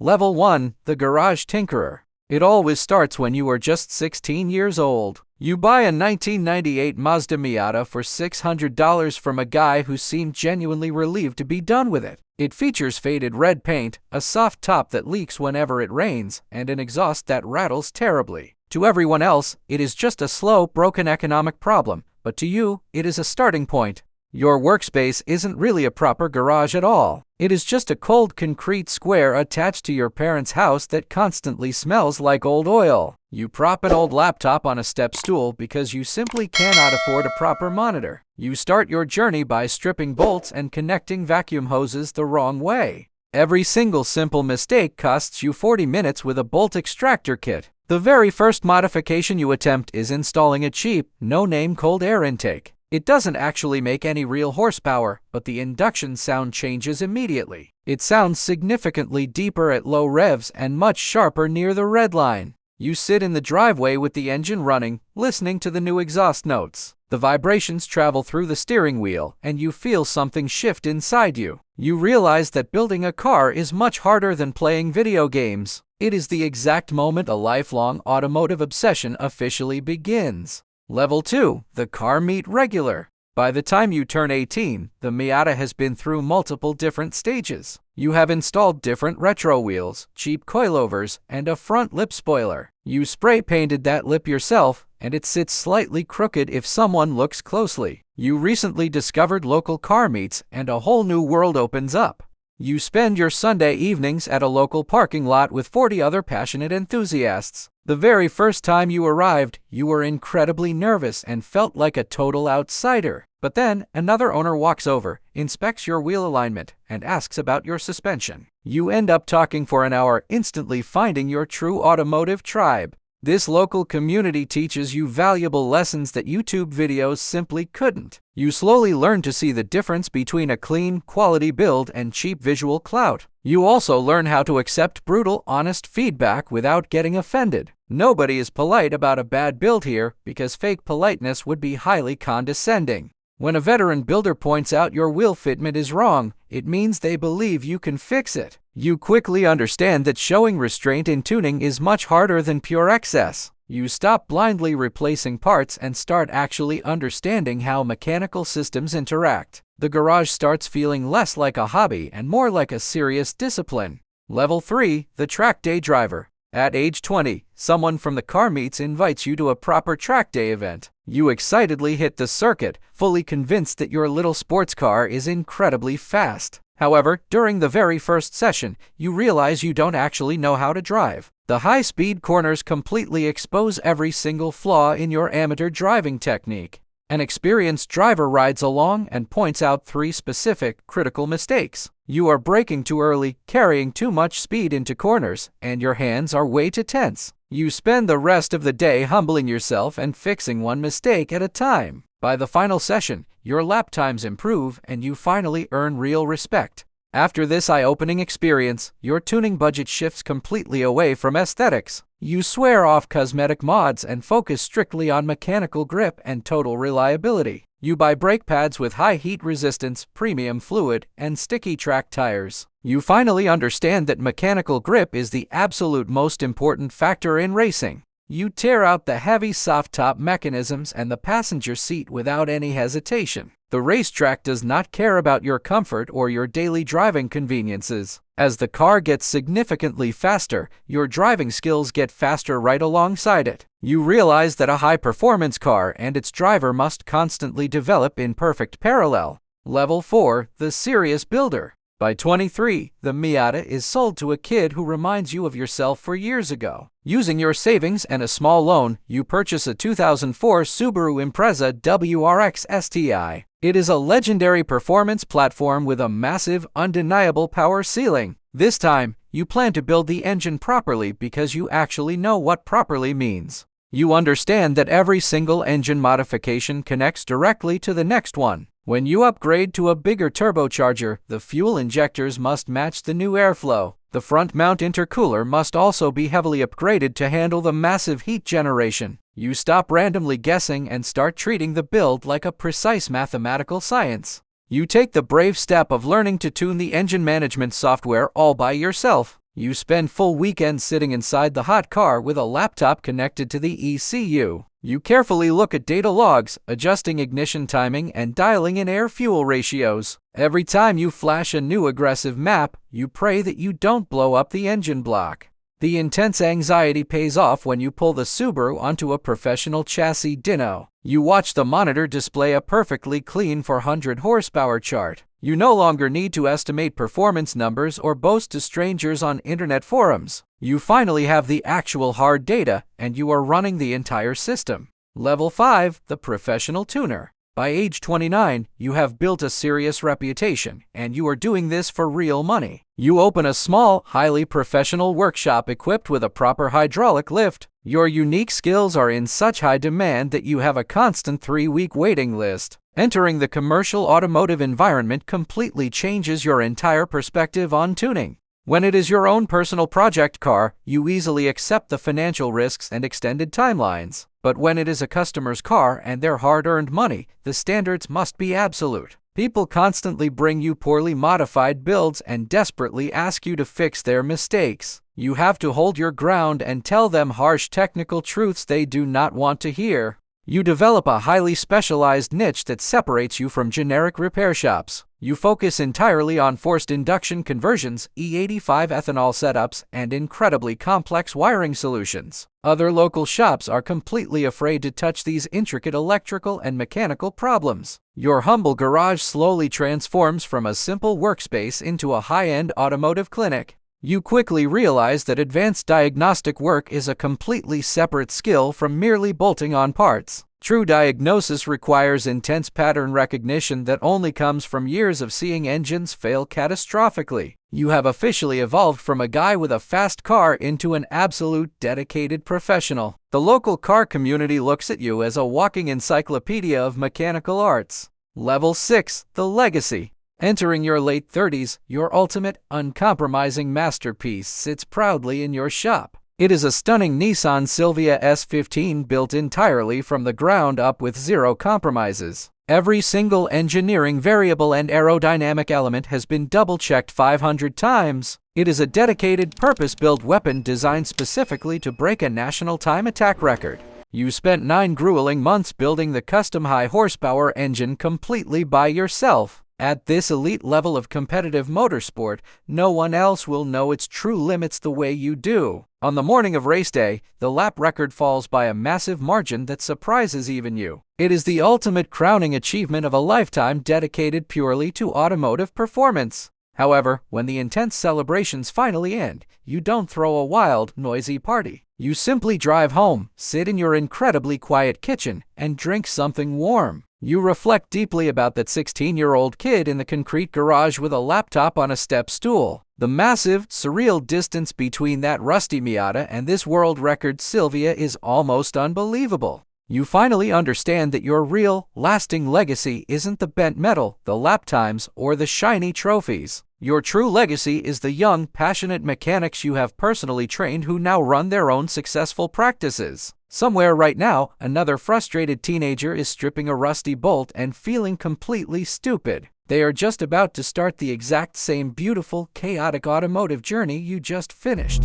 Level 1, the Garage Tinkerer. It always starts when you are just 16 years old. You buy a 1998 Mazda Miata for $600 from a guy who seemed genuinely relieved to be done with it. It features faded red paint, a soft top that leaks whenever it rains, and an exhaust that rattles terribly. To everyone else, it is just a slow, broken economic problem, but to you, it is a starting point. Your workspace isn't really a proper garage at all. It is just a cold concrete square attached to your parents' house that constantly smells like old oil. You prop an old laptop on a step stool because you simply cannot afford a proper monitor. You start your journey by stripping bolts and connecting vacuum hoses the wrong way. Every single simple mistake costs you 40 minutes with a bolt extractor kit. The very first modification you attempt is installing a cheap, no-name cold air intake. It doesn't actually make any real horsepower, but the induction sound changes immediately. It sounds significantly deeper at low revs and much sharper near the red line. You sit in the driveway with the engine running, listening to the new exhaust notes. The vibrations travel through the steering wheel, and you feel something shift inside you. You realize that building a car is much harder than playing video games. It is the exact moment a lifelong automotive obsession officially begins. Level 2, the car meet regular. By the time you turn 18, the Miata has been through multiple different stages. You have installed different retro wheels, cheap coilovers, and a front lip spoiler. You spray painted that lip yourself, and it sits slightly crooked if someone looks closely. You recently discovered local car meets, and a whole new world opens up. You spend your Sunday evenings at a local parking lot with 40 other passionate enthusiasts. The very first time you arrived, you were incredibly nervous and felt like a total outsider. But then, another owner walks over, inspects your wheel alignment, and asks about your suspension. You end up talking for an hour, instantly finding your true automotive tribe. This local community teaches you valuable lessons that YouTube videos simply couldn't. You slowly learn to see the difference between a clean, quality build and cheap visual clout. You also learn how to accept brutal, honest feedback without getting offended. Nobody is polite about a bad build here because fake politeness would be highly condescending. When a veteran builder points out your wheel fitment is wrong, it means they believe you can fix it. You quickly understand that showing restraint in tuning is much harder than pure excess. You stop blindly replacing parts and start actually understanding how mechanical systems interact. The garage starts feeling less like a hobby and more like a serious discipline. Level 3, the track day driver. At age 20, someone from the car meets invites you to a proper track day event. You excitedly hit the circuit, fully convinced that your little sports car is incredibly fast. However, during the very first session, you realize you don't actually know how to drive. The high-speed corners completely expose every single flaw in your amateur driving technique. An experienced driver rides along and points out 3 specific, critical mistakes. You are braking too early, carrying too much speed into corners, and your hands are way too tense. You spend the rest of the day humbling yourself and fixing one mistake at a time. By the final session, your lap times improve and you finally earn real respect. After this eye-opening experience, your tuning budget shifts completely away from aesthetics. You swear off cosmetic mods and focus strictly on mechanical grip and total reliability. You buy brake pads with high heat resistance, premium fluid, and sticky track tires. You finally understand that mechanical grip is the absolute most important factor in racing. You tear out the heavy soft-top mechanisms and the passenger seat without any hesitation. The racetrack does not care about your comfort or your daily driving conveniences. As the car gets significantly faster, your driving skills get faster right alongside it. You realize that a high-performance car and its driver must constantly develop in perfect parallel. Level 4, the serious builder. By 23, the Miata is sold to a kid who reminds you of yourself for years ago. Using your savings and a small loan, you purchase a 2004 Subaru Impreza WRX STI. It is a legendary performance platform with a massive, undeniable power ceiling. This time, you plan to build the engine properly because you actually know what properly means. You understand that every single engine modification connects directly to the next one. When you upgrade to a bigger turbocharger, the fuel injectors must match the new airflow. The front mount intercooler must also be heavily upgraded to handle the massive heat generation. You stop randomly guessing and start treating the build like a precise mathematical science. You take the brave step of learning to tune the engine management software all by yourself. You spend full weekends sitting inside the hot car with a laptop connected to the ECU. You carefully look at data logs, adjusting ignition timing and dialing in air-fuel ratios. Every time you flash a new aggressive map, you pray that you don't blow up the engine block. The intense anxiety pays off when you pull the Subaru onto a professional chassis dyno. You watch the monitor display a perfectly clean 400 horsepower chart. You no longer need to estimate performance numbers or boast to strangers on internet forums. You finally have the actual hard data, and you are running the entire system. Level 5, the professional tuner. By age 29, you have built a serious reputation, and you are doing this for real money. You open a small, highly professional workshop equipped with a proper hydraulic lift. Your unique skills are in such high demand that you have a constant 3-week waiting list. Entering the commercial automotive environment completely changes your entire perspective on tuning. When it is your own personal project car, you easily accept the financial risks and extended timelines. But when it is a customer's car and their hard-earned money, the standards must be absolute. People constantly bring you poorly modified builds and desperately ask you to fix their mistakes. You have to hold your ground and tell them harsh technical truths they do not want to hear. You develop a highly specialized niche that separates you from generic repair shops. You focus entirely on forced induction conversions, E85 ethanol setups, and incredibly complex wiring solutions. Other local shops are completely afraid to touch these intricate electrical and mechanical problems. Your humble garage slowly transforms from a simple workspace into a high-end automotive clinic. You quickly realize that advanced diagnostic work is a completely separate skill from merely bolting on parts. True diagnosis requires intense pattern recognition that only comes from years of seeing engines fail catastrophically. You have officially evolved from a guy with a fast car into an absolute dedicated professional. The local car community looks at you as a walking encyclopedia of mechanical arts. Level 6, the legacy. Entering your late 30s, your ultimate, uncompromising masterpiece sits proudly in your shop. It is a stunning Nissan Silvia S15 built entirely from the ground up with zero compromises. Every single engineering variable and aerodynamic element has been double-checked 500 times. It is a dedicated, purpose-built weapon designed specifically to break a national time attack record. You spent 9 grueling months building the custom high-horsepower engine completely by yourself. At this elite level of competitive motorsport, no one else will know its true limits the way you do. On the morning of race day, the lap record falls by a massive margin that surprises even you. It is the ultimate crowning achievement of a lifetime dedicated purely to automotive performance. However, when the intense celebrations finally end, you don't throw a wild, noisy party. You simply drive home, sit in your incredibly quiet kitchen, and drink something warm. You reflect deeply about that 16-year-old kid in the concrete garage with a laptop on a step stool. The massive, surreal distance between that rusty Miata and this world record Silvia is almost unbelievable. You finally understand that your real, lasting legacy isn't the bent metal, the lap times, or the shiny trophies. Your true legacy is the young, passionate mechanics you have personally trained who now run their own successful practices. Somewhere right now, another frustrated teenager is stripping a rusty bolt and feeling completely stupid. They are just about to start the exact same beautiful, chaotic automotive journey you just finished.